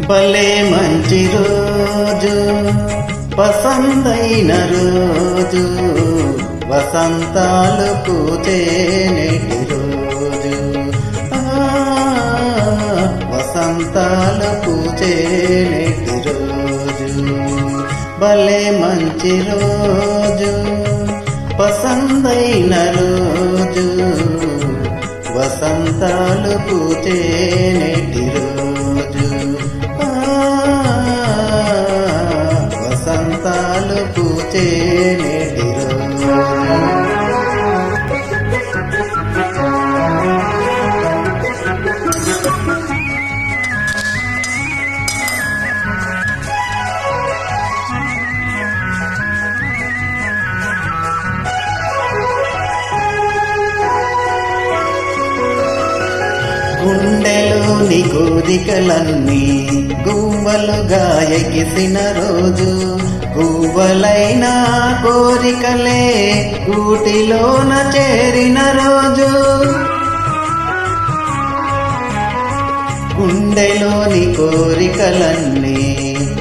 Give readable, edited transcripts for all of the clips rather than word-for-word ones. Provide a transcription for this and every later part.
భలే మంచి రోజు పసందైన రోజు వసంతాలు పూచే నేటి రోజు వసంతాలు పూచే నేటి రోజు భలే మంచి రోజు పసందైన రోజు వసంతాలు పూచే నేటి రోజు వసంతాలు పూచే నేటి రోజు గుండెలోని కోరికలన్నీ గువ్వలుగా ఎగిసిన రోజు గువ్వలైన కోరికలే గూటిలోన చేరిన రోజు గుండెలోని కోరికలన్నీ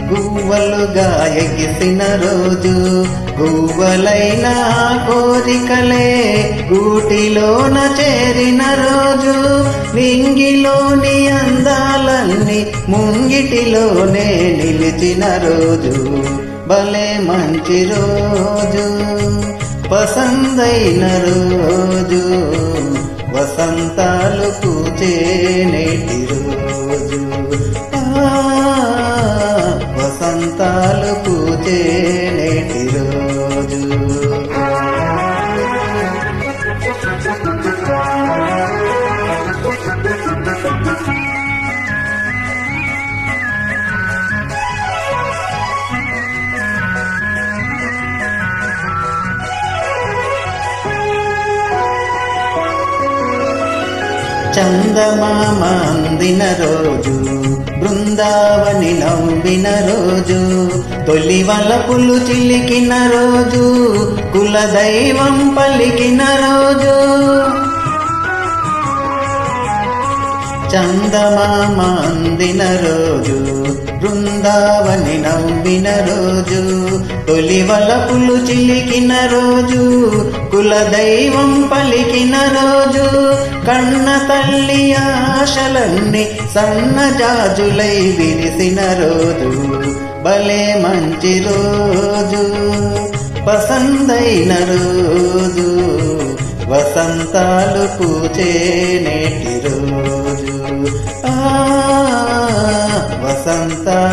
గువ్వలుగా ఎగిసిన రోజు గువ్వలైన కోరికలే గూటిలోన చేరిన రోజు నింగిలోని అందాలన్నీ ముంగిటిలోనే నిలిచిన రోజు భలే మంచి రోజు పసందైన రోజు వసంతాలు పూచే నేటి రోజు వసంతాలు పూచే నేటి రోజు చందమామ అందిన రోజు బృందావని నవ్విన రోజు తొలి వలపులు చిలికిన రోజు కులదైవం పలికిన రోజు చందమామ అందిన రోజు బృందావని నవ్విన రోజు తొలి వలపులు చిలికిన రోజు కులదైవం పలికిన రోజు కన్న తల్లి ఆశలన్నీ సన్నజాజులై విరిసిన రోజు భలే మంచి రోజు పసందైన రోజు వసంతాలు పూచే నేటి రోజు వసంతాలు